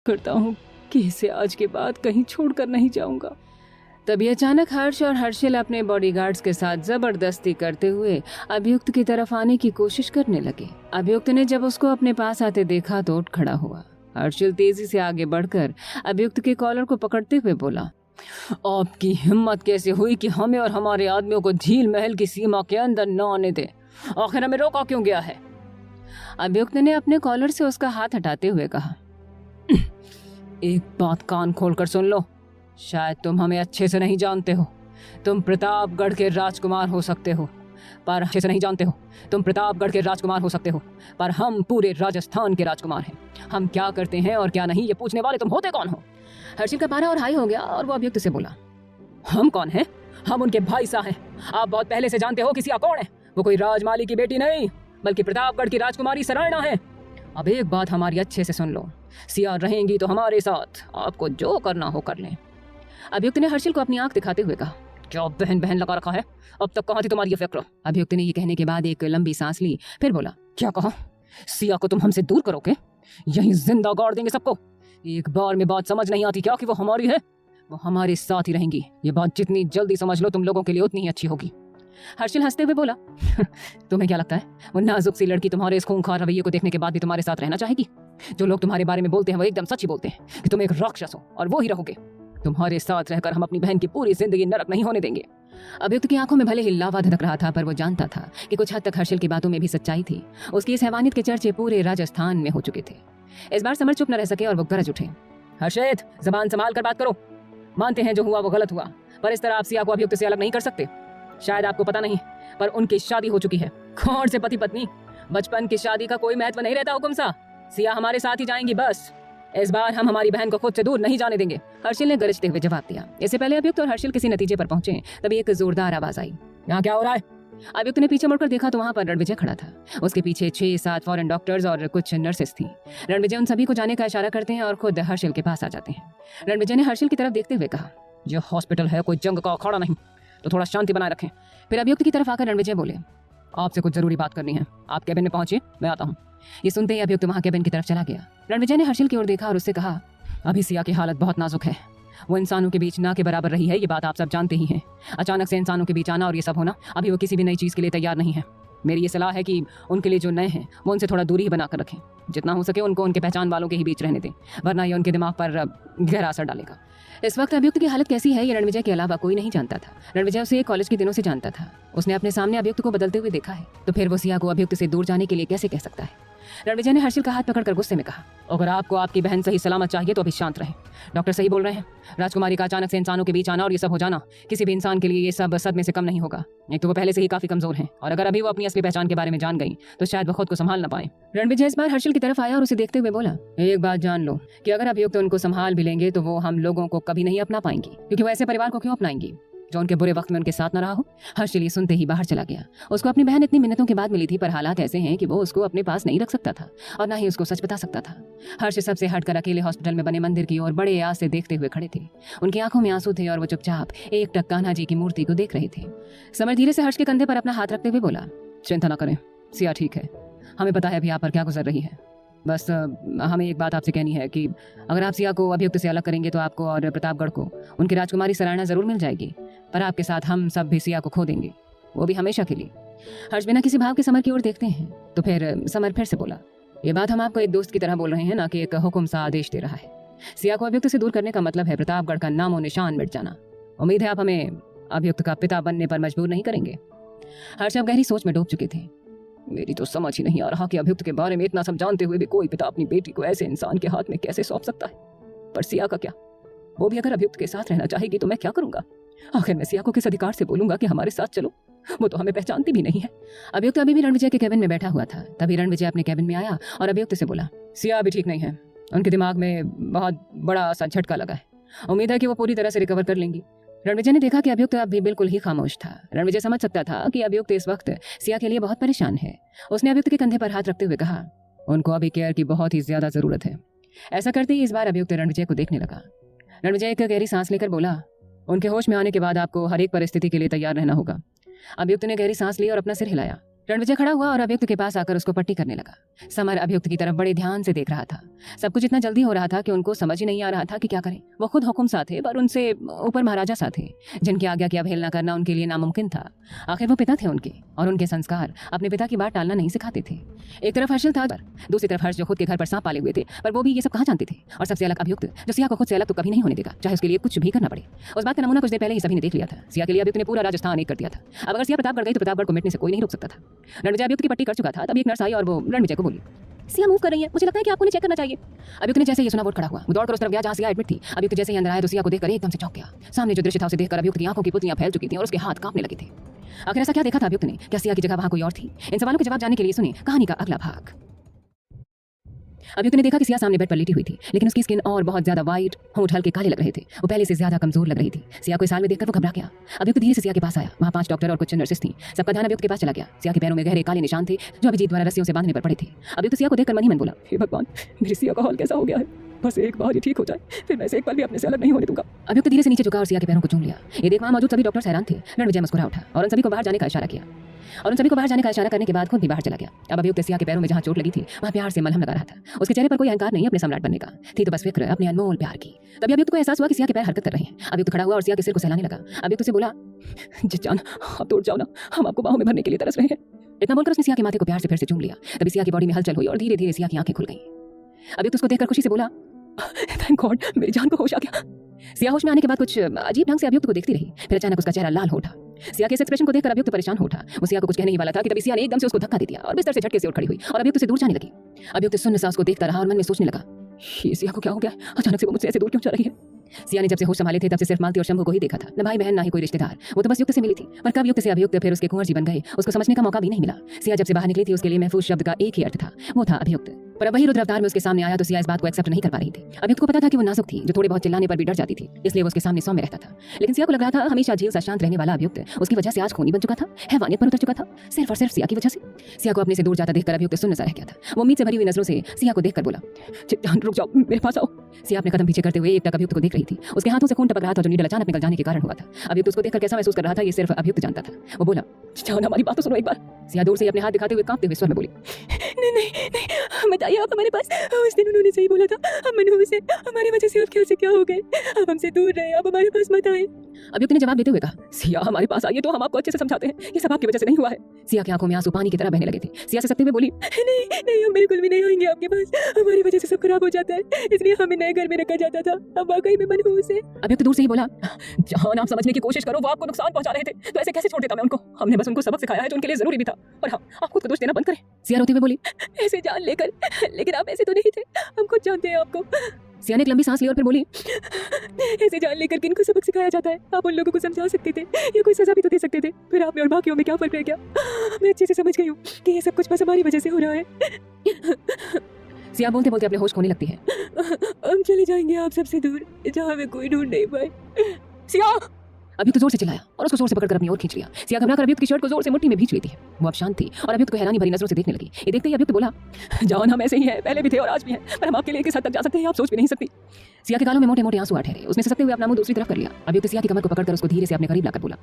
करता हूँ कि इसे आज के बाद कहीं छोड़कर नहीं जाऊंगा। तभी अचानक हर्ष और हर्षिल अपने बॉडीगार्ड्स के साथ जबरदस्ती करते हुए अभियुक्त की तरफ आने की कोशिश करने लगे। अभियुक्त ने जब उसको अपने पास आते देखा तो उठ खड़ा हुआ। हर्षिल तेजी से आगे बढ़कर अभियुक्त के कॉलर को पकड़ते हुए बोला, आपकी हिम्मत कैसे हुई कि हमें और हमारे आदमियों को झील महल की सीमा के अंदर न आने दे? आखिर हमें रोका क्यों गया है? अभियुक्त ने अपने कॉलर से उसका हाथ हटाते हुए कहा, एक बात कान खोलकर सुन लो, शायद तुम हमें अच्छे से नहीं जानते हो। तुम प्रतापगढ़ के राजकुमार हो सकते हो, पर अच्छे से नहीं जानते हो। तुम प्रतापगढ़ के राजकुमार हो सकते हो, पर हम पूरे राजस्थान के राजकुमार हैं। हम क्या करते हैं और क्या नहीं, ये पूछने वाले तुम होते कौन हो? हर्षिल का पारा और हाई हो गया और वो अभियुक्त से बोला, हम कौन हैं? हम उनके भाई सा हैं। आप बहुत पहले से जानते हो कि सिया कौन है। वो कोई राजमाली की बेटी नहीं, बल्कि प्रतापगढ़ की राजकुमारी सरायणा है। अब एक बात हमारी अच्छे से सुन लो, सिया रहेंगी तो हमारे साथ, आपको जो करना हो कर लें। अभियुक्त ने हर्षिल को अपनी आंख दिखाते हुए कहा, क्या बहन बहन लगा रखा है? अब तक कहाँ थी तुम्हारी ये फिक्र? अभियुक्त ने ये कहने के बाद एक लंबी सांस ली, फिर बोला, क्या कहा? सिया को तुम हमसे दूर करोगे? यहीं जिंदा गाड़ देंगे सबको। एक बार में बात समझ नहीं आती क्या कि वो हमारी है? वो हमारे साथ ही रहेंगी। ये बात जितनी जल्दी समझ लो तुम लोगों के लिए उतनी ही अच्छी होगी। हर्षिल हंसते हुए बोला, तुम्हें क्या लगता है वो नाजुक सी लड़की तुम्हारे इस खूंखार रवैये को देखने के बाद भी तुम्हारे साथ रहना चाहेगी? जो लोग तुम्हारे बारे में बोलते हैं वो एकदम सच ही बोलते हैं कि तुम एक राक्षस हो और वो ही रहोगे। तुम्हारे साथ रहकर हम अपनी बहन की पूरी जिंदगी नरक नहीं होने देंगे। अभियुक्त की आंखों में भले ही लावा धधक रहा था, पर वो जानता था कि कुछ हद तक हर्षिल की बातों में भी सच्चाई थी। उसकी इस हैवानियत के चर्चे पूरे राजस्थान में हो चुके थे। इस बार समर चुप न रह सके और वो गरज उठे, हर्षित, जबान संभाल कर बात करो। मानते हैं जो हुआ वो गलत हुआ, पर इस तरह आप सिया को अभियुक्त से अलग नहीं कर सकते। शायद आपको पता नहीं, पर उनकी शादी हो चुकी है। कौन से पति पत्नी? बचपन की शादी का कोई महत्व नहीं रहता हुकुम सा। सिया हमारे साथ ही जाएंगी बस। इस बार हम हमारी बहन को खुद से दूर नहीं जाने देंगे। हर्षिल ने गरजते हुए जवाब दिया। इससे पहले अभियुक्त और हर्षिल किसी नतीजे पर पहुंचे तभी एक जोरदार आवाज आई, यहाँ क्या हो रहा है? अभियुक्त ने पीछे मुड़कर देखा तो वहां पर रणविजय खड़ा था। उसके पीछे 6-7 फॉरेन डॉक्टर्स और कुछ नर्सेस थी। रणविजय उन सभी को जाने का इशारा करते हैं और खुद हर्षिल के पास आ जाते हैं। रणविजय ने हर्षिल की तरफ देखते हुए कहा, यह हॉस्पिटल है, कोई जंग का अखाड़ा नहीं, तो थोड़ा शांति बनाए रखें। फिर अभियुक्त की तरफ आकर रणविजय बोले, आपसे कुछ जरूरी बात करनी है, आप कैबिन में पहुंचिए, मैं आता हूँ। ये सुनते ही अभियुक्त वहां कैबिन की तरफ चला गया। रणविजय ने हर्षिल की ओर देखा और उससे कहा, अभी सिया की हालत बहुत नाजुक है। वो इंसानों के बीच ना के बराबर रही है, ये बात आप सब जानते ही हैं। अचानक से इंसानों के बीच आना और ये सब होना, अभी वो किसी भी नई चीज़ के लिए तैयार नहीं है। मेरी ये सलाह है कि उनके लिए जो नए हैं वो उनसे थोड़ा दूरी ही बनाकर रखें। जितना हो सके उनको उनके पहचान वालों के ही बीच रहने दें, वरना ये उनके दिमाग पर गहरा असर डालेगा। इस वक्त अभियुक्त की हालत कैसी है ये रणविजय के अलावा कोई नहीं जानता था। रणविजय उसे कॉलेज के दिनों से जानता था। उसने अपने सामने अभियुक्त को बदलते हुए देखा है, तो फिर वो सिया को अभियुक्त से दूर जाने के लिए कैसे कह सकता है? रणविजय ने हर्षिल का हाथ पकड़कर गुस्से में कहा, अगर आपको आपकी बहन सही सलामत चाहिए तो अभी शांत रहें। डॉक्टर सही बोल रहे हैं। राजकुमारी का अचानक से इंसानों के बीच आना और ये सब हो जाना किसी भी इंसान के लिए ये सब सदमे से कम नहीं होगा। एक तो वो पहले से ही काफी कमजोर हैं, और अगर अभी वो अपनी असली पहचान के बारे में जान गई तो शायद वो खुद को संभाल न पाए। रणविजय इस बार हर्षिल की तरफ आया और उसे देखते हुए बोला, एक बात जान लो कि अगर अभियुक्त उनको संभाल भी लेंगे तो वो हम लोगों को कभी नहीं अपना पाएंगी, क्योंकि वो ऐसे परिवार को क्यों अपनाएंगी जो उनके बुरे वक्त में उनके साथ न रहा हो। हर्षिल ये सुनते ही बाहर चला गया। उसको अपनी बहन इतनी मिन्नतों के बाद मिली थी, पर हालात ऐसे हैं कि वो उसको अपने पास नहीं रख सकता था और ना ही उसको सच बता सकता था। हर्ष सबसे हटकर अकेले हॉस्पिटल में बने मंदिर की ओर बड़े आस से देखते हुए खड़े थे। उनकी आंखों में आंसू थे और वो चुपचाप एकटक कान्हा जी की मूर्ति को देख रहे थे। समर धीरे से हर्ष के कंधे पर अपना हाथ रखते हुए बोला, चिंता न करें, सिया ठीक है। हमें पता है अभी आप पर क्या गुजर रही है। बस हमें एक बात आपसे कहनी है कि अगर आप सिया को अभियुक्त से अलग करेंगे तो आपको और प्रतापगढ़ को उनकी राजकुमारी सरायणा जरूर मिल जाएगी, पर आपके साथ हम सब भी सिया को खो देंगे, वो भी हमेशा के लिए। हर्ष बिना किसी भाव के समर की ओर देखते हैं तो फिर समर फिर से बोला, ये बात हम आपको एक दोस्त की तरह बोल रहे हैं, ना कि एक हुक्म सा आदेश दे रहा है। सिया को अभियुक्त से दूर करने का मतलब है प्रतापगढ़ का नामो निशान मिट जाना। उम्मीद है आप हमें अभियुक्त का पिता बनने पर मजबूर नहीं करेंगे। हर्ष अब गहरी सोच में डूब चुके थे। मेरी तो समझ ही नहीं आ रहा कि अभियुक्त के बारे में इतना सब जानते हुए भी कोई पिता अपनी बेटी को ऐसे इंसान के हाथ में कैसे सौंप सकता है। पर सिया का क्या? वो भी अगर अभियुक्त के साथ रहना चाहेगी तो मैं क्या करूंगा? आखिर मैं सिया को किस अधिकार से बोलूंगा कि हमारे साथ चलो? वो तो हमें पहचानती भी नहीं है। अभियुक्त अभी भी रणविजय के केबिन में बैठा हुआ था। तभी रणविजय अपने केबिन में आया और अभियुक्त से बोला, सिया अभी ठीक नहीं है, उनके दिमाग में बहुत बड़ा सा झटका लगा है। उम्मीद है कि वो पूरी तरह से रिकवर कर लेंगी। रणविजय ने देखा कि अभियुक्त अब भी बिल्कुल ही खामोश था। रणविजय समझ सकता था कि अभियुक्त इस वक्त सिया के लिए बहुत परेशान है। उसने अभियुक्त के कंधे पर हाथ रखते हुए कहा, उनको अभी केयर की बहुत ही ज्यादा जरूरत है। ऐसा करते ही इस बार अभियुक्त रणविजय को देखने लगा। रणविजय एक गहरी सांस लेकर बोला, उनके होश में आने के बाद आपको हर एक परिस्थिति के लिए तैयार रहना होगा। अभियुक्त ने गहरी सांस ली और अपना सिर हिलाया। रणविजय खड़ा हुआ और अभियुक्त के पास आकर उसको पट्टी करने लगा। समर अभियुक्त की तरफ बड़े ध्यान से देख रहा था। सब कुछ इतना जल्दी हो रहा था कि उनको समझ ही नहीं आ रहा था कि क्या करें। वो खुद हुक्म सा थे, पर उनसे ऊपर महाराजा सा थे, जिनकी आज्ञा की अवहेलना करना उनके लिए नामुमकिन था। आखिर वो पिता थे उनके, और उनके संस्कार अपने पिता की बात टालना नहीं सिखाते थे। एक तरफ हर्षल था, दूसरी तरफ हर्ष जो खुद के घर पर सांप पाले हुए थे, पर वो भी ये सब कहाँ जानते थे। और सबसे अलग अभियुक्त, जो सिया को खुद से अलग तो कभी नहीं होने देगा, चाहे उसके लिए कुछ भी करना पड़े। उस बात का नमूना कुछ देर पहले ही सभी ने देख लिया था। सिया के लिए अभियुक्त ने पूरा राजस्थान एक कर दिया था। अब अगर सिया प्रतापगढ़ गई तो प्रतापगढ़ को मिटने से कोई नहीं रोक सकता था। रणविजय अभियुक्त की पट्टी कर चुका था। तभी एक नर्स आई और वो रणविजय को बोली, सिया मूव कर रही है, मुझे लगता है कि आपको चेक करना चाहिए। अभियुक्त ने जैसे ये सुना, वो खड़ा हुआ, वो दौड़कर उस तरफ गया जहां सिया एडमिट थी। अभियुक्त जैसे ही अंदर आया तो सिया को देखकर एकदम से चौंक गया। सामने जो दृश्य था उसे देखकर अभियुक्त की आंखों की पुतलियां फैल चुकी थीं और उसके हाथ कांपने लगे थे। आखिर ऐसा क्या देखा था अभियुक्त ने? क्या सिया की जगह वहां कोई और थी? इन सवालों के जवाब जानने के लिए सुने कहानी का अगला भाग। अभियुक्त ने देखा कि सिया सामने बेड पर लेटी हुई थी, लेकिन उसकी स्किन और बहुत ज्यादा वाइट, होंठ हल्के काले लग रहे थे। वो पहले से ज्यादा कमजोर लग रही थी। सिया को इस हाल में देखकर वो घबरा गया। अभियुक्त धीरे से सिया के पास आया। वहां 5 डॉक्टर और कुछ नर्सेस थीं। सबका ध्यान अभियुक्त के पास चला गया। सिया के पैरों में गहरे काले निशान थे, जो अभिजीत द्वारा रस्सियों से बांधने पर पड़े थे। अभियुक्त सिया को देखकर मन ही मन बोला, हे भगवान, मेरी सिया का हाल कैसा हो गया है। बस एक बार ये ठीक हो जाए, फिर मैं इसे एक पल भी अपने से अलग नहीं होने दूंगा। अभियुक्त धीरे से नीचे झुका और सिया के पैरों को चूम लिया। ये देख वहां मौजूद सभी डॉक्टर हैरान थे। रणविजय मुस्कुरा उठा और उन सभी को बाहर जाने का इशारा किया। करने के बाद खुद भी बाहर चला गया। अब अभियुक्त सिया के पैरों में जहां चोट लगी थी वहां प्यार से मलहम लगा रहा था। उसके चेहरे पर कोई अहंकार नहीं अपने सम्राट बनने का, थी तो बस फिक्र अपने अनमोल प्यार की। तभी अभियुक्त को एहसास हुआ कि सिया के पैर हरकत कर रहे हैं। अभियुक्त खड़ा हुआ और सिया के सिर को सहलाने लगा। अभियुक्त से बोला, जान आप तो उठ जाओ ना, हम आपको बाहों में भरने के लिए तरस रहे हैं। इतना बोलकर उसने सिया के माथे को प्यार से फिर से चूम लिया। तभी सिया की बॉडी में हलचल हुई और धीरे धीरे सिया की आंखें खुल गईं। अभियुक्त उसको देखकर खुशी से बोला, थैंक गॉड, मेरी जान को होश आ गया। सिया होश में आने के बाद कुछ अजीब ढंग से अभियुक्त को देखती रही। फिर अचानक उसका चेहरा लाल हो उठा। सिया के इस एक्सप्रेशन को देखकर अभियुक्त परेशान हो उठा। वो सिया को कुछ कहने ही वाला था कि तभी सिया ने एकदम से उसको धक्का दे दिया और बिस्तर से झटके से उठ खड़ी हुई और अभियुक्त से दूर जाने लगी। अभियुक्त सुन्न सा उसको देखता रहा और मन में सोचने लगा, ये सिया को क्या हो गया? अचानक से वो मुझसे ऐसे दूर क्यों जा रही है? सिया ने जब से होश संभाले थे तब से सिर्फ मालती और शंभू को ही देखा था, न भाई बहन ना ही कोई रिश्तेदार। वो तो बस युक्त से मिली थी, पर कब युक्त से अभियुक्त फिर उसके कुंवर जी बन गए, उसको समझने का मौका भी नहीं मिला। सिया जब से बाहर निकली थी उसके लिए महफूज शब्द का एक ही अर्थ था, वो था अभियुक्त। पर अब वही रुद्र अवतार में उसके सामने आया तो सिया इस बात को एक्सेप्ट नहीं कर पा रही थी। अभियुक्त को पता था कि वो नाजुक थी, जो थोड़े बहुत चिल्लाने पर भी डर जाती थी, इसलिए वो उसके सामने सौम्य रहता था। लेकिन सिया को लग रहा था हमेशा झील सा शांत रहने वाला अभियुक्त उसकी वजह से आज खूनी बन चुका था, हैवानियत पर उतर चुका था, सिर्फ और सिर्फ सिया की वजह से। सिया को अपने से दूर जाता देखकर अभियुक्त सुन्न सा रह गया था। वो उम्मीद से भरी हुई नजरों से सिया को देखकर बोला, रुक जाओ, मेरे पास आओ। सिया अपने कदम पीछे करते हुए एक टक अभियुक्त को देख रही थी। उसके हाथों से खून टपक रहा था जो नीडल अचानक निकल जाने के कारण हुआ था। अभियुक्त उसको देखकर कैसा महसूस कर रहा था ये सिर्फ अभियुक्त जानता था। वो बोला, जान हमारी बात तो सुनो एक बार। सिया दूर से अपने हाथ दिखाते हुए कांपते हुए स्वर में बोली, नहीं नहीं नहीं, बताइए आप हमारे पास। उस दिन उन्होंने सही बोला था, हम मनहूस हैं, हमारी वजह से अब क्या से क्या हो गए, आप हमसे दूर रहे, आप हमारे पास मत आए। अभियुक्त ने जवाब देते हुए कहा, सिया हमारे पास आइए तो हम आपको अच्छे से समझाते हैं, ये सब आपकी वजह से नहीं हुआ है। सिया की आंखों में आंसू पानी की तरह बहने लगे थे। सिया से सकते हुए बोली, नहीं नहीं, हम बिल्कुल भी नहीं आएंगे आपके पास, हमारी वजह से सब खराब हो जाता है, इसलिए हमें नए घर में रखा जाता था, अब वाकई में मनहूस है। अभियुक्त दूर से ही बोला, जान आप समझने की कोशिश करो, वो आपको नुकसान पहुंचा रहे थे, तो ऐसे कैसे छोड़ देता मैं उनको, हमने बस उनको सबक सिखाया है जो उनके लिए जरूरी भी था, और हाँ आप खुद को दोष देना बंद करें। सिया रोते हुए बोली, ऐसे जान लेकर, लेकिन आप ऐसे तो नहीं थे, हम खुद जानते हैं आपको। सिया ने एक लंबी सांस ली और फिर बोली, ऐसे जान लेकर किनको सबक सिखाया जाता है, आप उन लोगों को समझा सकते थे या कोई सजा भी तो दे सकते थे, फिर आप में और बाकियों में क्या फर्क रह गया। मैं अच्छे से समझ गई हूँ कि ये सब कुछ बस हमारी वजह से हो रहा है। सिया बोलते बोलते अपने होश खोने लगती है। हम चले जाएंगे आप सबसे दूर, जहाँ हमें कोई ढूंढ नहीं पाए। सिया! अभियुक्त जोर से चिल्लाया और उसको जोर से पकड़कर अपनी ओर खींच लिया। सिया घबराकर अभियुक्त की शर्ट को जोर से मुट्ठी में भींच लेती है। वो अब शांत थी और अभियुक्त को हैरानी भरी नजरों से देखने लगी। ये देखते ही अभियुक्त बोला, जान हम ऐसे ही हैं, पहले भी थे और आज भी हैं, पर हम आपके लिए किस हद तक जा सकते हैं आप सोच भी नहीं सकती। सिया के गालों में मोटे मोटे आंसू आ ठहरे। उसने ससकते हुए अपना मुंह दूसरी तरफ कर लिया। अभियुक्त सिया की कमर को पकड़कर उसको धीरे से अपने करीब लाकर बोला,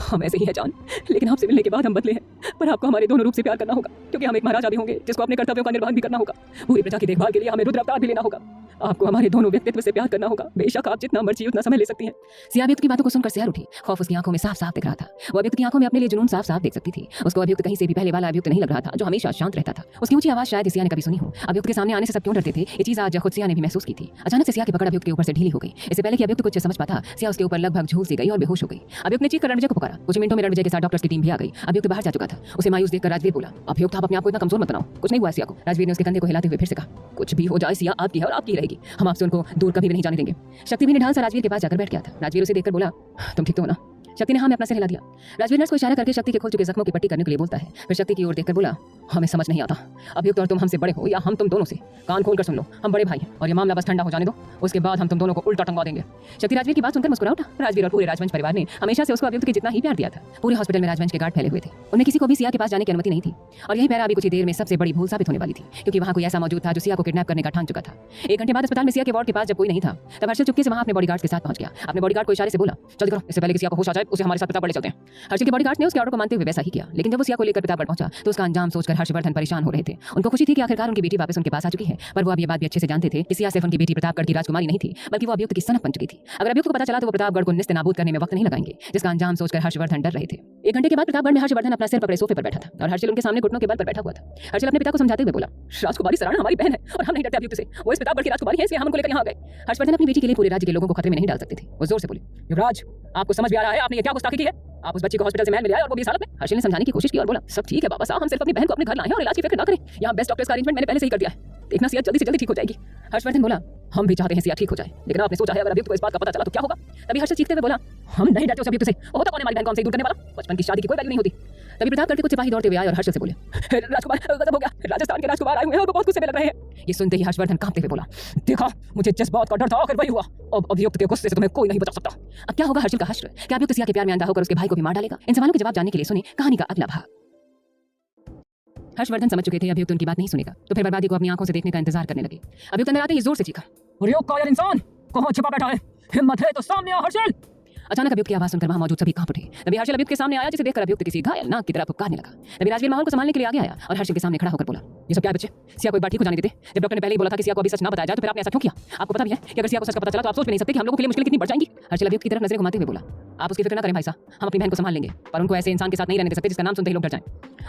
हम ऐसे ही हैं जान, लेकिन आपसे मिलने के बाद हम बदले हैं, पर आपको हमारे दोनों रूप से प्यार करना होगा, क्योंकि हम एक महाराजा भी होंगे जिसको अपने कर्तव्यों का निर्वहन भी करना होगा। पूरी प्रजा की देखभाल के लिए हमें रुद्र अवतार भी लेना होगा। आपको हमारे दोनों व्यक्तित्व से प्यार करना होगा, बेशक आप जितना मर्जी उतना समय ले सकती हैं। सिया अभियुक्त की बातों को सुनकर सियार उठी। खौफ उसकी आंखों में साफ साफ दिख रहा था। वो अभियुक्त की आंखों में अपने लिए जुनून साफ साफ देख सकती थी। उसको अभियुक्त कहीं से भी पहले वाला अभियुक्त नहीं लग रहा था जो हमेशा शांत रहता था। उसकी ऊंची आवाज शायद सिया ने कभी सुनी हो। अभियुक्त के सामने आने से सब क्यों डरते थे, ये चीज आज खुद सिया ने भी महसूस की थी। अचानक से सिया की पकड़ अभियुक्त के ऊपर से ढीली हो गई। इससे पहले कि अभियुक्त कुछ समझ पाता, सिया उसके ऊपर लगभग झूल सी गई और बेहोश हो गई। अभियुक्त ने चीख कर रणविजय को पुकारा। कुछ मिनटों में रणविजय के साथ डॉक्टर्स की टीम भी आ गई। अभियुक्त बाहर जा चुका था। उसे मायूस देखकर राजवीर बोला, अभियुक्त आप अपने आप को इतना कमजोर मत बनाओ, कुछ नहीं हुआ सिया को। राजवीर ने उसके कंधे को हिलाते हुए फिर से कहा, कुछ भी हो जाए सिया आपकी है और आपकी रहेगी, हम आपसे उनको दूर कभी भी नहीं जाने देंगे। शक्ति भी ने ढाल सा राजवीर के पास जाकर बैठ गया था। राजवीर उसे देखकर बोला, तुम ठीक तो हो ना? शक्ति ने हाँ में अपना सिर हिला दिया। राजवीर नर्स को इशारा करके शक्ति के खुल चुके जख्मों की पट्टी करने के लिए बोलता है। फिर शक्ति की ओर देखकर बोला, हमें समझ नहीं आता अभियुक्त और तुम हमसे बड़े हो या हम तुम दोनों से, कान खोलकर सुन लो, हम बड़े भाई हैं और ये मामला बस ठंडा हो जाने दो, उसके बाद हम तुम दोनों को उल्टा टंगा देंगे। शक्ति राजवीर की बात सुनकर मुस्कुरा उठा। राजवीर और पूरे राजवंश परिवार ने हमेशा से उसको अभियुक्त के जितना ही प्यार दिया था। पूरे हॉस्पिटल में राजवंश के गार्ड फैले हुए थे। उन्हें किसी को भी सिया के पास जाने की अनुमति नहीं थी और यही पैरा अभी कुछ ही देर में सबसे बड़ी भूल साबित होने वाली थी, क्योंकि वहाँ कोई ऐसा मौजूद था जो सिया को किडनैप करने का ठान चुका था। 1 घंटे बाद अस्पताल में सिया के वार्ड के पास जब कोई नहीं था तब हर्षल चुपके से वहाँ अपने बॉडीगार्ड के साथ पहुंच गया। अपने बॉडीगार्ड को इशारे से बोला, जल्दी करो, इससे पहले कि सिया को होश आ जाए है उसे हमारे साथ प्रतापगढ़ ले चलते हैं। हर्षल के बॉडीगार्ड्स ने उसके ऑर्डर को मानते हुए वैसा ही किया, लेकिन जब वो सिया को लेकर प्रतापगढ़ पहुंचा तो उसका अंजाम सोचकर हर्षवर्धन परेशान हो रहे थे। उनको खुशी थी कि आखिरकार उनकी बेटी वापस उनके पास आ चुकी है, पर वो अब ये बात भी अच्छे से जानते थे कि सिया सिर्फ उनकी बेटी प्रतापगढ़ की राजकुमारी नहीं थी, बल्कि वो अभियुक्त की सनक बन चुकी थी। अगर अभियुक्त को पता चला तो वो प्रतापगढ़ को निस्तेनाबूद करने में वक्त नहीं लगाएंगे, जिसका अंजाम सोचकर हर्षवर्धन डर रहे थे। 1 घंटे के बाद प्रतापगढ़ में हर्षवर्धन अपना सिर पकड़े सोफे पर बैठा था और हर्षल उनके सामने घुटनों के बल पर बैठा हुआ था। हर्षल अपने पिता को समझाते हुए बोला, राजकुमारी सराहना हमारी बहन है और हम नहीं डरते अभियुक्त से। वो इस प्रतापगढ़ की राजकुमारी है, इसलिए हम उनको लेकर यहाँ आ गए। हर्षवर्धन अपनी बेटी के लिए पूरे राज्य के लोगों को खतरे में नहीं डाल सकते थे। वो जोर से बोले, युवराज, आपको समझ में आ रहा है आपने ये क्या गुस्ताखी की है? आप उस बच्ची को हॉस्पिटल से महल में ले आए और वो भी इस हालत में। हर्षल ने समझाने की कोशिश की और बोला, सब ठीक है बाबा साहब, हम सिर्फ अपनी बहन को अपने घर लाए हैं और इलाज की फिक्र ना करें। यहाँ बेस्ट डॉक्टर्स का अरेंजमेंट मैंने पहले से ही कर दिया है। देखना सिया जल्दी से जल्दी ठीक हो जाएगी। हर्षवर्धन बोला, हम भी चाहते हैं सिया ठीक हो जाए, लेकिन आपने सोचा है अगर अभियुक्त को इस बात का पता चला तो क्या होगा? तभी हर्षल चीखते हुए बोला, हम नहीं डरते उस अभियुक्त से। वो होता कौन है हमारी बहन को हमसे दूर करने वाला? बचपन की शादी की कोई वैल्यू नहीं होती। तभी प्रतापगढ़ के कुछ सिपाही दौड़ते हुए आए और हर्षल से बोले, राजकुमार गजब हो गया, राजस्थान के राजकुमार आए हुए हैं और बहुत गुस्से में लग रहे हैं। ये सुनते ही हर्षवर्धन कांपते हुए बोला, देखा, मुझे जिस बात का डर था आखिर वही हुआ। अब अभियुक्त के गुस्से से तुम्हें कोई नहीं बचा सकता। अब क्या होगा हर्षल का हश्र? क्या अभियुक्त सिया के प्यार में अंधा होकर उसके भाई को भी मार डालेगा? इन सवालों के जवाब जानने के लिए सुने कहानी का अगला भाग। हर्षवर्धन समझ चुके थे अभियुक्त उनकी बात नहीं सुनेगा, तो फिर बर्बादी को अपनी आंखों से देखने का इंतजार करने लगे। अभियुक्त अंदर आते ही जोर से चीखा, कायर इंसान, कहाँ छिपा बैठा है? हिम्मत है तो सामने आ हर्षल। अचानक अभियुक्त की आवाज सुनकर वहां मौजूद सभी कांप उठे। तभी हर्षल अभियुक्त के सामने आया, जिसे देखकर अभियुक्त किसी घायल नाग की तरह पुकारने लगा। तभी राजवीर माहौल को संभालने के लिए आगे आया और हर्षल के सामने खड़ा होकर बोला, ये सब क्या है बच्चे? सिया को एक बार ठीक हो जाने देते। जब डॉक्टर ने पहले ही बोला था कि सिया को अभी सच ना बताया जाए, तो फिर आपने ऐसा क्यों किया? आपको पता भी है कि अगर सिया को सच का पता चला तो आप सोच भी नहीं सकते कि हम लोगों के लिए मुश्किलें कितनी बढ़ जाएंगी। हर्षल अभियुक्त की तरफ नजरें घुमाते हुए बोला, आप उसकी फिक्र ना करें भाई साहब, हम अपनी बहन को संभाल लेंगे, पर उनको ऐसे इंसान के साथ नहीं रहने दे सकते जिसका नाम सुनते ही लोग डर जाएं।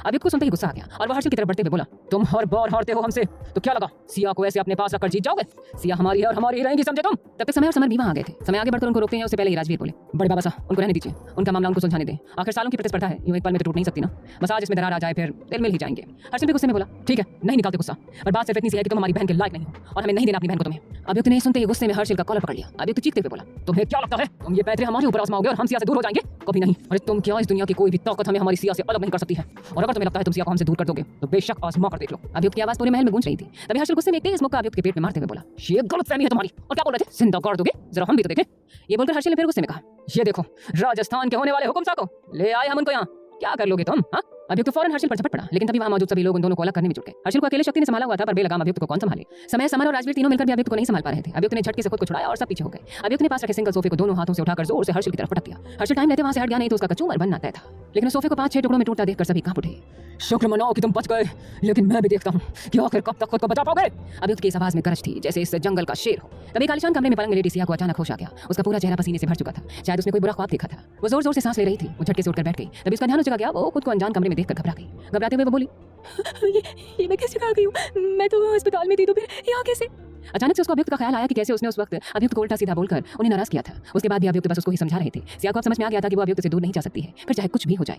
अभियुक्त को सुनते ही गुस्सा आ गया और वो हर्षल की तरफ बढ़ते हुए बोला, तुम हर बार हारते हो हमसे, तो क्या लगा सिया को ऐसे अपने पास रखकर जीत जाओगे? सिया हमारी है और हमारी ही रहेगी, समझे तुम? तब तक समय और समर भी वहां आ गए थे। समय आगे बढ़कर उनको रोकते हैं उससे पहले ही राजवीर बोले, बड़े बाबा साहब उनको रहने दीजिए, उनका मामला उनको सुलझाने दें। आखिर सालों की प्रतिस्पर्धा है, यूं एक पल में तो टूट नहीं सकती ना। बस आज इसमें दरार आ जाए फिर दिल मिल ही जाएंगे। हर्षल भी गुस्से में बोला, ठीक है, नहीं निकालते गुस्सा, पर बात सिर्फ इतनी सी है कि तुम हमारी बहन के लायक नहीं हो और हमें नहीं देना अपनी बहन को तुम्हें। अभियुक्त ने सुनते ही गुस्से में हर्षल का कॉलर पकड़ लिया। अभियुक्त चीखते हुए बोला, तुम्हें क्या लगता है तुम ये पैतरे हमारे ऊपर आजमाओगे और हम सिया से दूर हो जाएंगे? कभी नहीं। अरे तुम क्या, इस दुनिया की कोई भी ताकत हमें हमारी सिया से अलग नहीं कर सकती है, और अगर तुम्हें लगता है तुम सिया को हमसे दूर कर दोगे तो बेशक आजमा कर देख लो। अभियुक्त की आवाज पूरे महल में गूंज रही थी। तभी हर्षल गुस्से में एक तेज मुक्का अभियुक्त के पेट में मारते हुए बोला, ये गलतफहमी है तुम्हारी, और क्या बोल रहे थे? जिंदा कर दोगे, जरा हम भी तो देखें। ये बोलकर हर्षल ने फिर गुस्से में कहा, ये देखो राजस्थान के होने वाले हुकुम साहब को ले आए हम उनको यहाँ, क्या कर लोगे तुम? हाँ? अभियुक्त फौरन हर्षल पर झपट पड़ा, लेकिन तभी वहां मौजूद सभी लोग उन दोनों को अलग करने में जुट गए। हर्षल को अकेले शक्ति ने संभाला हुआ था, पर बेलगाम अभियुक्त को कौन संभाले? समय, समर और राजवीर तीनों मिलकर भी अभियुक्त को नहीं संभाल पा रहे थे। अभियुक्त ने झटके से खुद को छुड़ाया और सब पीछे हो गए। अभियुक्त ने पास रखे सिंगल सोफे को दोनों हाथों से उठाकर जोर से हर्षल की तरफ पटक दिया। हर्षल टाइम लेते वहां से हट गया, नहीं तो उसका कचूमर बनना तय था। लेकिन सोफे को 5-6 टुकड़ों में टूटता देखकर सभी कांप उठे। शुक्र मनाओ कि तुम बच गए, लेकिन मैं भी देखता हूँ कि आखिर कब तक खुद को बचा पाओगे। अभियुक्त की इस आवाज में गरज थी जैसे इस जंगल का शेर हो। तभी कालिशान कमरे में पलंग में लेटी सिया को अचानक होश आ गया। उसका पूरा चेहरा पसीने से भर चुका था, शायद उसने कोई बुरा ख्वाब देखा था। वो जोर जोर से सांस ले रही थी। वो झटके से उठकर बैठ गई। तभी उसका ध्यान उस जगह गया, वो खुद को अनजान कमरे में देखकर घबरा गई। घबराते हुए वो बोली, ये मैं कैसे आ गई हूँ? मैं तो अस्पताल में थी, तो फिर यहाँ कैसे? अचानक से उसको अभियुक्त का ख्याल आया कि कैसे उसने उस वक्त अभियुक्त को उल्टा सीधा बोलकर उन्हें नाराज किया था। उसके बाद भी अभियुक्त बस उसको ही समझा रहे थे। सिया को अब समझ में आ गया था कि वो अभियुक्त से दूर नहीं जा सकती है, फिर चाहे कुछ भी हो जाए।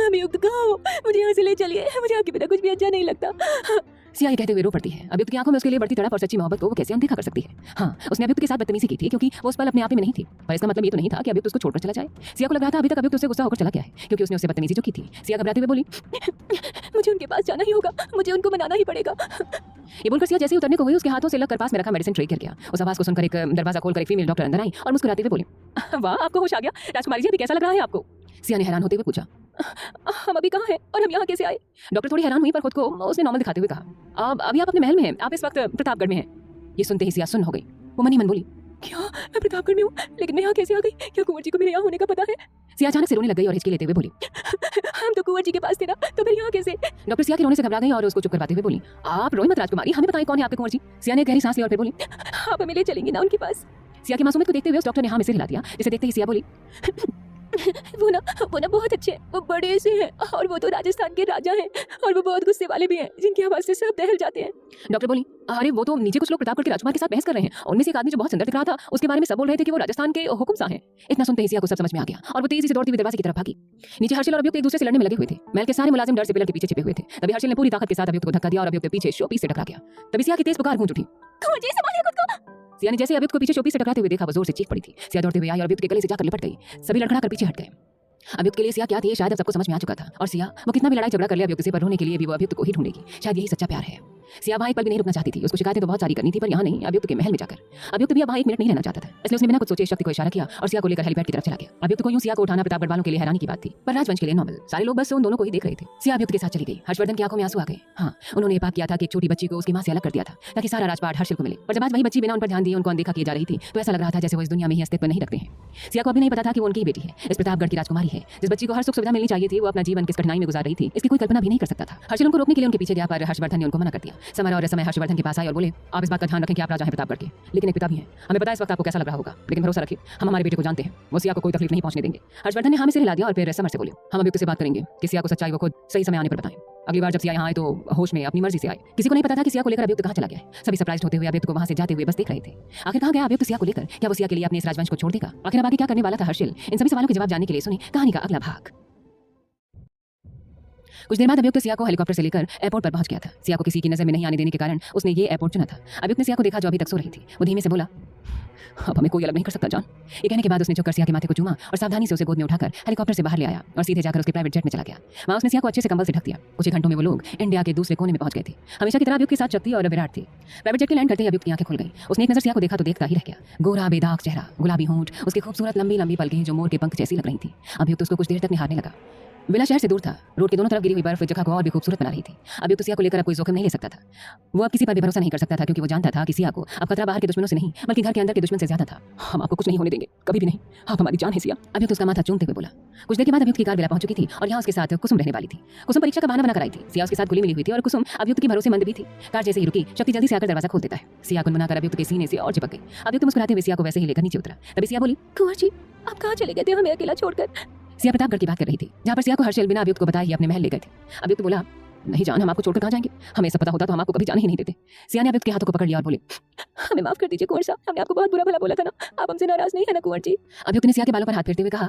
अभियुक्त कहाँ हो? मुझे यहाँ से ले चलिए, मुझे आपके बिना कुछ भी अच्छा नहीं लगता। सिया ये कहते हुए रो पड़ती है। अभियुक्त की आंखों में उसके लिए बढ़ती तड़प और सच्ची मोहब्बत को वो कैसे अनदेखा कर सकती है? हाँ, उसने अभियुक्त के साथ बदतमीजी की थी क्योंकि वो उस पल अपने आप में नहीं थी, पर इसका मतलब ये तो नहीं था कि अभियुक्त उसको छोड़कर चला जाए। सिया को लग रहा था अभी तक अभियुक्त उससे गुस्सा होकर चला गया है, क्योंकि उसने उससे बदतमीजी जो की थी। सिया घबराते हुए बोली, मुझे उनके पास जाना ही होगा, मुझे उनको मनाना ही पड़ेगा। ये बोलकर सिया जैसे उतरने को हुई, उसके हाथों से लगकर पास में रखा मेडिसिन ट्रे गिर गया। उस आवाज को सुनकर एक दरवाजा खोलकर एक फीमेल डॉक्टर अंदर आई और मुस्कुराते हुए बोली, वाह, आपको होश आ गया। राजकुमारी जी, अभी कैसा लग रहा है आपको? सिया ने हैरान होते हुए पूछा, हम अभी कहाँ हैं और हम यहाँ कैसे आए? डॉक्टर थोड़ी हैरान हुई, पर खुद को उसने नॉर्मल दिखाते हुए कहा, अभी आप अपने महल में हैं, आप इस वक्त प्रतापगढ़ में हैं। ये सुनते ही सिया सुन्न हो गई। वो मन ही मन बोली, क्या मैं प्रतापगढ़ में हूँ, लेकिन मैं यहाँ कैसे आ गई? क्या कुंवर जी को मेरे यहाँ होने का पता है? सिया अचानक से रोने लग गई और हिचकी लेते हुए बोली, हम तो कुंवर जी के पास थे ना, तो फिर यहाँ कैसे? डॉक्टर सिया के रोने से घबरा गई और उसको चुप करवाते हुए बोली, आप रोई मत राजकुमारी, हमें बताएं कौन है आपके कुंवर जी। सिया ने गहरी सांस ली और फिर बोली, आप हमें ले चलेंगे ना उनके पास? सिया की मासूमियत को देखते हुए उस डॉक्टर ने हाँ में सिर हिला दिया, जिसे देखते ही सिया बोली, वो ना बहुत अच्छे हैं, वो बड़े से हैं और वो तो राजस्थान के राजा हैं और वो बहुत गुस्से वाले भी हैं, जिनकी आवाज से सब दहल जाते हैं। डॉक्टर बोली, अरे वो तो नीचे कुछ लोग प्रतापगढ़ के राजकुमार के साथ बहस कर रहे हैं, उनमें से एक आदमी जो बहुत सुंदर दिख रहा था, उसके बारे में सब बोल रहे थे कि वो राजस्थान के हुकुम शाह हैं। इतना सुनते ही सिया को सब समझ में आ गया और वो तेजी से दौड़ती हुई दरवाजे की तरफ भागी। नीचे हर्षल और अभियुक्त एक दूसरे से लड़ने में लगे हुए थे। महल के सारे मुलाजिम डर से पिलर के पीछे छिपे हुए थे। तभी हर्षल ने पूरी ताकत के साथ अभियुक्त को धक्का दिया और अभियुक्त के पीछे शोपीस से टकरा गया। तभी सिया की तेज पुकार गूंज उठी, सिया ने जैसे अभियुक्त को पीछे शोपीस से टकराते हुए देखा, वो जोर से चीख पड़ी थी। सिया दौड़ते हुए आई और अभियुक्त के गले से जाकर लिपट गई। सभी लड़खड़ाकर पीछे हट गए। अभियुक्त के लिए सिया क्या थी शायद अब सबको समझ में आ चुका था, और सिया वो कितना भी लड़ाई झगड़ा कर ले अभियुक्त से, पर रोने के लिए भी वो अभियुक्त को ही ढूंढेगी। शायद यही सच्चा प्यार है। सिया वहाँ एक पल भी नहीं रुकना चाहती थी। उसको शिकायतें तो बहुत सारी करनी थी, पर यहाँ नहीं, अभियुक्त के महल में जाकर। अभियुक्त भी अब वहाँ एक मिनट नहीं रहना चाहता था, इसलिए उसने बिना कुछ सोचे शक्ति को इशारा किया और सिया को लेकर हेलीपैड की तरफ चला गया। अभियुक्त को यूं सिया को उठाना प्रतापगढ़ वालों के लिए हैरानी की बात थी, पर राजवंश के लिए नॉर्मल। सारे लोग बस उन दोनों को ही देख रहे थे। सिया अभियुक्त के साथ चली गई। हर्षवर्धन की आंखों में आंसू आ गए। हाँ, उन्होंने पाप किया था कि एक छोटी बच्ची को उसकी मां से अलग कर दिया था ताकि सारा राजपाट हर्षिल को मिले, पर जब आज वही बच्ची बिना उन पर ध्यान दिए उनको अनदेखा की जा रही थी तो ऐसा लग रहा था जैसे वो इस दुनिया में ही अस्तित्व नहीं रखते हैं। सिया को अभी नहीं पता था कि वो उनकी बेटी है, इस प्रतापगढ़ की राजकुमारी है। जिस बच्ची को हर सुख सुविधा मिलनी चाहिए थी वो अपना जीवन किस कठिनाई में गुजार रही थी इसकी कोई कल्पना भी नहीं कर सकता था। हर्षिल उनको रोकने के लिए उनके पीछे गया, पर हर्षवर्धन ने उनको मना कर दिया। समर और समय हर्षवर्धन के पास आए और बोले, आप इस बात का ध्यान रखें कि आप राजा हैं प्रतापगढ़ के, लेकिन एक पिता भी हैं। हमें पता है इस वक्त आपको कैसा लग रहा होगा, लेकिन भरोसा रखिए, हम हमारे बेटे को जानते हैं, वो सिया को कोई तकलीफ नहीं पहुंचने देंगे। हर्षवर्धन ने हाँ में सिर हिला दिया और फिर समर से बोले, हम अभियुक्त से बात करेंगे कि सिया को सच्चाई वो खुद सही समय आने पर बताएं। अगली बार जब सिया यहाँ आए तो होश में अपनी मर्जी से आए। किसी को नहीं पता था कि सिया को लेकर अभियुक्त कहाँ चला गया है। सभी सरप्राइज होते हुए अभियुक्त को वहां से जाते हुए बस देख रहे थे। आखिर कहाँ गया अभियुक्त सिया को लेकर? क्या वो सिया के लिए अपने इस राजवंश को छोड़ देगा? आखिर अब आगे क्या करने वाला था हर्षिल? इन सभी सवालों के जवाब जानने के लिए सुनी कहानी का अगला भाग। कुछ देर बाद अभियुक्त सिया को हेलीकॉप्टर से लेकर एयरपोर्ट पर पहुंच गया था। सिया को किसी की नजर में नहीं आने देने के कारण उसने ये एयरपोर्ट चुना था। अभियुक्त ने सिया को देखा जो अभी तक सो रही थी। वो धीमे से बोला, अब हमें कोई अलग नहीं कर सकता जान। ये कहने के बाद उसने झुककर सिया के माथे को चूमा और सावधानी से उसे गोद में उठाकर हेलीकॉप्टर से बाहर ले आया और सीधे जाकर उसके प्राइवेट जेट में चला गया। वहां उसने सिया को अच्छे से कंबल से ढक दिया। कुछ ही घंटों में वो लोग इंडिया के दूसरे कोने में पहुंच गए थे। हमेशा की तरह अभियुक्त के साथ शक्ति और विराट थे। प्राइवेट जेट के लैंड करते ही अभियुक्त की आंखें खुल गई। उसने एक नजर सिया को देखा तो देखता ही रह गया। गोरा बेदाग चेहरा, गुलाबी होंठ, उसकी खूबसूरत लंबी लंबी पलकें जो मोर के पंख जैसी लग रही थी। अभियुक्त उसको कुछ देर तक निहारने लगा। विला शहर से दूर था। रोड के दोनों तरफ गिरी हुई बर्फ जगह को और भी खूबसूरत बना रही थी। अभियुक्त सिया को लेकर अब कोई जोखिम नहीं ले सकता था। वो अब किसी पर भी भरोसा नहीं कर सकता था, क्योंकि वो जानता था कि सिया को अब खतरा बाहर के दुश्मनों से नहीं बल्कि घर के अंदर के दुश्मन से ज्यादा था। हम आपको कुछ नहीं होने देंगे, कभी भी नहीं, आप हमारी जान है सिया। अभियुक्त उसका माथा चूमते हुए बोला। कुछ देर के बाद अभियुक्त की कार विला पहुंच चुकी थी और यहाँ उसके साथ कुसुम रहने वाली थी। कुसुम परीक्षा का बहाना बनाकर आई थी। सिया उसके साथ खुली मिली हुई थी और कुसुम अभियुक्त की भरोसेमंद भी थी। कार जैसे ही रुकी, शक्ति जल्दी से आकर दरवाजा खोल देता है। सिया गुनगुनाकर अभियुक्त के सीने से और चिपक गई। अभियुक्त मुस्कुराते हुए सिया को वैसे ही लेकर नीचे उतरा। तभी सिया बोली, कुंवर जी आप कहाँ चले गए थे हमें अकेला छोड़कर? सिया प्रतापगढ़ की बात कर रही थी, जहाँ पर सिया को हर्षिल बिना अभियुक्त को बताए ही अपने महल ले गए थे। अभियुक्त बोला, नहीं जान, हम आपको छोड़कर कहाँ जाएंगे? हमें सब पता होता तो हम आपको कभी जाने ही नहीं देते। सिया ने अभियुक्त के हाथों को पकड़ लिया और बोले, हमें माफ कर दीजिए कुंवर साहब, हमने आपको बहुत बुरा भला बोला था ना, आप हमसे नाराज नहीं है ना कुंवर जी? अभियुक्त ने सिया के बालों पर हाथ फेरते हुए कहा,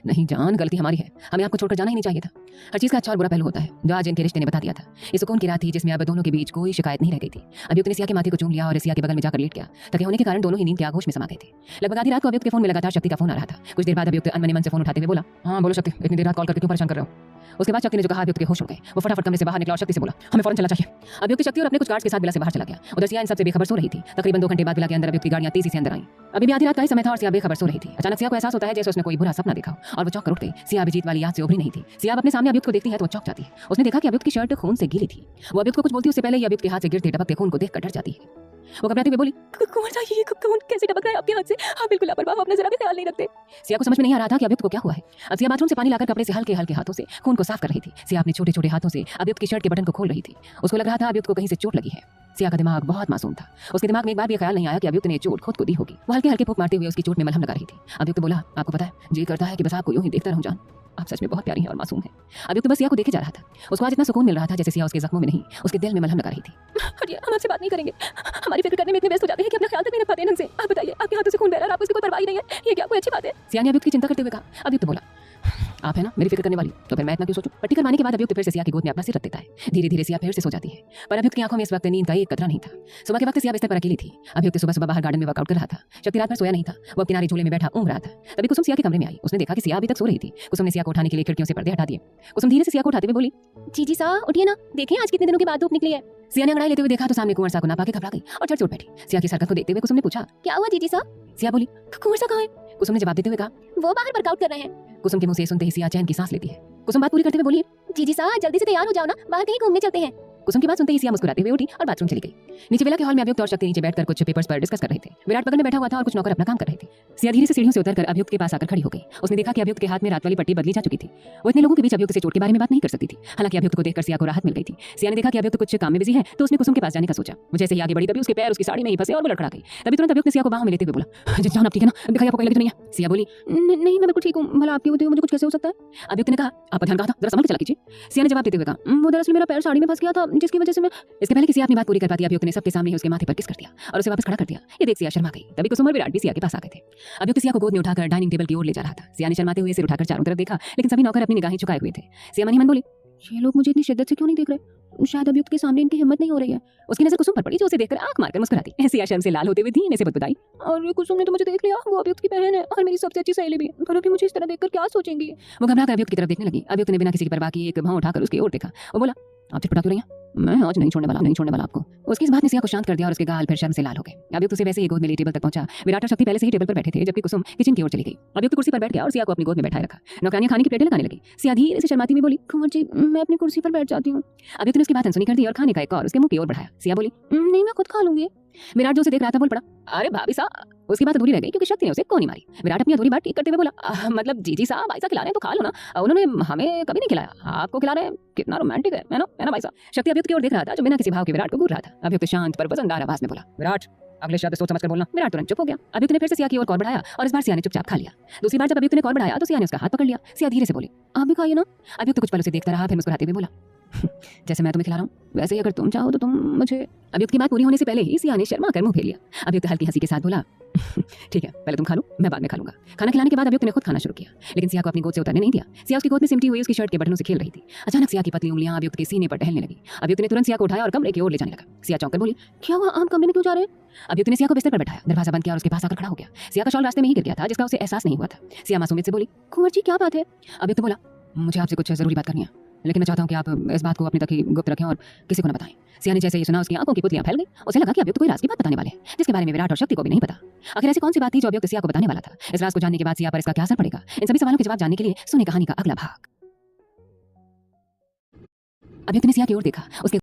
नहीं जान, गलती हमारी है, हमें आपको छोड़कर जाना ही नहीं चाहिए था। हर चीज का अच्छा और बुरा पहलू होता है, जो आज इनके रिश्ते ने बता दिया था। ये सुकून की रात थी जिसमें अब दोनों के बीच कोई शिकायत नहीं रह गई थी। अभियुक्त ने सिया के माथे को चूम लिया और सिया के बगल में जाकर लेट गया। थके होने के कारण दोनों ही नींद के आगोश में समा गए थे। लगभग आधी रात को अभियुक्त के फोन में लगातार शक्ति का फोन आ रहा था। कुछ देर बाद अभियुक्त अनमने मन से फोन उठाते हुए बोला, हाँ बोलो शक्ति, इतनी देर रात कॉल करके क्यों परेशान कर रहे हो? उसके बाद शक्ति ने जो कहा अभियुक्त के होश उड़ गए। वो फटाफट कमरे से बाहर निकला और शक्ति से बोला, हमें फौरन चलना चाहिए। अभियुक्त शक्ति और अपने कुछ गार्ड्स के साथ विला से बाहर चला गया। उधर सिया इन सबसे बेखबर सो रही थी। तकरीबन 2 घंटे बाद विला के अंदर अभियुक्त की गाड़ियां तेजी से अंदर आई। अभी भी आधी रात का ही समय था और सिया बेखबर सो रही थी। अचानक सिया को एहसास होता है जैसे उसने कोई बुरा सपना देखा और वो चौंक कर उठ गई। सिया अभिजीत वाली याद से उभरी नहीं थी। सिया अपने सामने अभियुक्त को देखती है तो वो चौंक जाती है। उसने देखा कि अभियुक्त की शर्ट खून से गीली थी। वो अभियुक्त को कुछ बोलती उससे पहले ही अभियुक्त के हाथ से गिरते टपकते खून को देखकर डर जाती है। वो घबराते हुए बोली, कुंवर साहब ये खून कैसे टपक रहा है आपके हाथ से? आप बिल्कुल लापरवाह हो, अपना जरा भी ख्याल नहीं रखते। सिया को समझ में नहीं आ रहा था कि अभियुक्त को क्या हुआ है। अब सिया बाथरूम से पानी लाकर कपड़े से हल्के हल्के हाथों से खून को साफ कर रही थी। सिया अपने छोटे छोटे हाथों से अभियुक्त की शर्ट के बटन को खोल रही थी। उसको लग रहा था अभियुक्त को कहीं से चोट लगी है। सिया का दिमाग बहुत मासूम था। उसके दिमाग में एक बार भी ख्याल नहीं आया कि अभियुक्त ने चोट खुद को दी होगी। वो हल्के हल्के फूंक मारते हुए उसकी चोट में मलहम लगा रही थी। अभियुक्त बोला, आपको पता है जी करता है कि बस आपको यूं ही देखता रहूं जान, आप सच में बहुत प्यारी हैं और मासूम हैं। अभियुक्त बस सिया को देखे जा रहा था। उसको आज इतना सुकून मिल रहा था जैसे सिया उसके जख्मों में नहीं उसके दिल में मलहम लगा रही थी। हटिए, हम आपसे बात नहीं करेंगे, हमारी फिक्र करने में इतने व्यस्त हो जाते हैं कि अपना ख्याल तक नहीं रख पाते हैं हमसे। आप बताइए, आपके हाथों से खून बह रहा है, आपको इसकी कोई परवाह नहीं है, ये क्या कोई अच्छी बात है? सिया ने अभियुक्त की चिंता करते हुए कहा। अभियुक्त बोला, आप है ना मेरी फिक्र करने वाली, तो फिर मैं इतना क्यों सोचूं? पट्टी करवाने के बाद अभियुक्त फिर से सिया की गोद में अपना सिर रख देता है। धीरे धीरे सिया फिर से सो जाती है, पर अभियुक्त की आंखों में इस वक्त नींद का एक कतरा नहीं था। सुबह के वक्त सिया बिस्तर पर अकेली थी। अभियुक्त सुबह सुबह बाहर गार्डन में वर्कआउट कर रहा था। शक्ति रात में सोया नहीं था। वो किनारे झूले में बैठा ऊँघ रहा था। तभी कुसुम सिया के कमरे में आई। उसने देखा कि सिया अभी तक सो रही थी। कुसुम ने सिया को उठाने के लिए खिड़कियों से पर्दे हटा दिए। कुसुम धीरे से सिया को उठाते हुए बोली, जी साहब उठिए ना, देखें आज कितने दिनों के बाद धूप निकली है। सिया ने अंगड़ाई लेते हुए देखा तो सामने कुंवर साहब को ना पाके घबरा गई और चढ़ चढ़ बैठी। सिया की हरकत को देखते हुए कुसुम ने पूछा, क्या हुआ जीजी साहब? सिया बोली, कुंवर साहब कहाँ है? कुसुम ने जवाब देते हुए कहा, वो बाहर वर्कआउट कर रहे हैं। कुसुम के मुंह से सुनते ही सिया चैन की सांस लेती है। कुसुम बात पूरी करते हुए बोली, जीजी साहब जल्दी से तैयार हो जाओ ना, बाहर कहीं घूमने चलते हैं। कुसुम की बात सुनते ही सिया मुस्कुराते हुए उठी और बाथरूम चली गई। नीचे विला के हॉल में अभियुक्त और शक्ति नीचे बैठकर कुछ पेपर्स पर डिस्कस कर रहे थे। विराट बगल में बैठा हुआ था और कुछ नौकर अपना काम कर रहे थे। सिया धीरे से सीढ़ियों से उतरकर अभियुक्त के पास आकर खड़ी हो गई। उसने देखा कि अभियुक्त के हाथ में रात वाली पट्टी बदली जा चुकी थी। वो इतने लोगों के बीच अभियुक्त से चोट के बारे में बात नहीं कर सकती थी। हालांकि अभियुक्त को देखकर सिया को राहत मिल गई थी। सिया ने देखा कि अभियुक्त कुछ काम में बिजी है तो उसने कुसुम के पास जाने का सोचा। वो जैसे ही आगे बढ़ी तभी उसके पैर उसकी साड़ी में ही फंसे और वो लड़खड़ा गई। तभी तुरंत अभियुक्त ने सिया को बाहों में लेते हुए बोला, जान आप ठीक है ना? दिखाई आपको कहीं लगी तो नहीं है? सिया बोली, नहीं मैं बिल्कुल ठीक हूँ, भला आपकी होते हुए मुझे कुछ कैसे हो सकता है? अभियुक्त ने कहा, आप ध्यान कहा था, जरा संभल के चला कीजिए। सिया ने जवाब देते हुए कहा, वो दरअसल मेरा पैर साड़ी में फंस गया था जिसकी वजह से मैं। इसके पहले कि सिया अपनी बात पूरी कर पाती अभियुक्त ने सबके सामने ही उसके माथे पर किस कर दिया और उसे वापस खड़ा कर दिया। ये देख सिया शर्मा गई। तभी कुसुम और विराट भी सिया के पास आ गए थे। अभियुक्त सिया को गोद में उठाकर डाइनिंग टेबल की ओर ले जा रहा था। सिया ने शर्माते हुए सिर उठाकर चारों तरफ देखा, लेकिन सभी नौकर अपनी निगाहें झुकाए हुए थे। सिया मन ही मन बोली, ये लोग मुझे इतनी शिद्दत से क्यों नहीं देख रहे? शायद अभियुक्त के सामने इनकी हिम्मत नहीं हो रही है। उसकी नजर कुसुम पर पड़ी जो उसे देखकर आंख मारकर मुस्कुराती। सिया शर्म से लाल होते हुए धीमे से बताई, और कुसुम ने तो मुझे देख लिया, वो अभियुक्त की बहन है और मेरी सबसे अच्छी सहेली भी। पर अभी मुझे इस तरह देखकर क्या सोचेंगी? वो घबरा कर अभियुक्त की तरफ देखने लगी। अभियुक्त ने बिना किसी की परवाह किए एक भौं उठाकर उसकी ओर देखा। वो बोला, आप चिटपटा क्यों रही हैं? मैं आज नहीं छोड़ने वाला आपको। उसकी इस बात ने सिया को शांत कर दिया और उसके गाल फिर शर्म से लाल हो गए। अभियुक्त उसे वैसे ही गोद में लिए टेबल तक पहुंचा। विराट और शक्ति पहले से ही टेबल पर बैठे थे, जबकि कुसुम किचन की ओर चली गई। अभियुक्त कुर्सी पर बैठ गया और सिया को अपनी गोद में बैठाए रखा। नौकरानियां खाने की प्लेटें लगाने लगी। सिया धीरे से शर्माती हुई बोली, कुंवर जी मैं अपनी कुर्सी पर बैठ जाती हूँ। अभियुक्त ने उसकी बात अनसुनी कर दी और खाने का एक और उसके मुंह की ओर बढ़ाया। सिया बोली, नहीं मैं खुद खा लूंगी। विराट जो उसे देख रहा था बोल पड़ा, अरे भाभी साहब। उसकी बात अधूरी रह गई क्योंकि शक्ति ने उसे कोनी मारी। विराट अपनी अधूरी बात ठीक करते हुए बोला, मतलब जीजी साहब ऐसा खिला रहे हैं तो खा लो ना, उन्होंने हमें कभी नहीं खिलाया, आपको खिला रहे हैं, कितना रोमांटिक है ना भाई साहब। शक्ति अभियुक्त की ओर देख रहा था जो बिना किसी भाव के विराट को घूर रहा था। अभियुक्त शांत पर वजनदार आवाज में बोला, विराट अगले शब्द सोच समझकर बोलना। विराट तुरंत चुप हो गया। अभियुक्त ने फिर से सिया की ओर कॉल बढ़ाया और इस बार सिया ने चुपचाप खा लिया। दूसरी बार जब अभियुक्त ने कॉल बढ़ाया तो सिया ने उसका हाथ पकड़ लिया। सिया धीरे से बोली, आप भी खाइए ना। अभियुक्त कुछ पल उसे देखता रहा, फिर मुस्कुराते हुए बोला, जैसे मैं तुम्हें खिला रहा हूँ वैसे ही अगर तुम चाहो तो तुम मुझे। अभियुक्त की बात पूरी होने से पहले ही सिया ने शर्मा कर मुंह फेर लिया। अभियुक्त हल्की हंसी के साथ बोला, ठीक है पहले तुम खा लो, मैं बाद में खा लूंगा। खाना खिलाने के बाद अभियुक्त ने खुद खाना शुरू किया, लेकिन सिया को अपनी गोद से उतरने नहीं दिया। सिया उसकी गोद में सिमटी हुई उसकी शर्ट के बटनों से खेल रही थी। अचानक सिया की पतली उंगलियां अभियुक्त के सीने पर टहलने लगी। अभियुक्त ने तुरंत सिया को उठाया और कमरे की ओर ले जाने लगा। सिया चौंक कर बोली, क्या हुआ, आप कमरे में क्यों जा रहे हैं? अभियुक्त ने सिया को बिस्तर पर बैठाया, दरवाजा बंद किया और उसके पास आकर खड़ा हो गया। सिया का शॉल रास्ते में ही गिर गया था, जिसका उसे एहसास नहीं हुआ था। सिया मासूमियत से बोली, कुंवर जी क्या बात है? अभियुक्त बोला, मुझे आपसे कुछ जरूरी बात करनी है, लेकिन मैं चाहता हूं कि आप इस बात को अपने तक ही गुप्त रखें और किसी को न बताएं। सिया ने जैसे ही सुना उसकी आंखों की पुतलियां फैल गई। उसे लगा कि अभियुक्त कोई राज की बात बताने वाले हैं, जिसके बारे में विराट और शक्ति को भी नहीं पता। आखिर ऐसी कौन सी बात थी जो अभियुक्त सिया को बताने वाला था? इस राज को जानने के बाद सिया पर इसका क्या असर पड़ेगा? इन सभी सवालों के जवाब जानने के लिए सुने कहानी का अगला भाग। अभियुक्त ने सिया की ओर देखा। उसके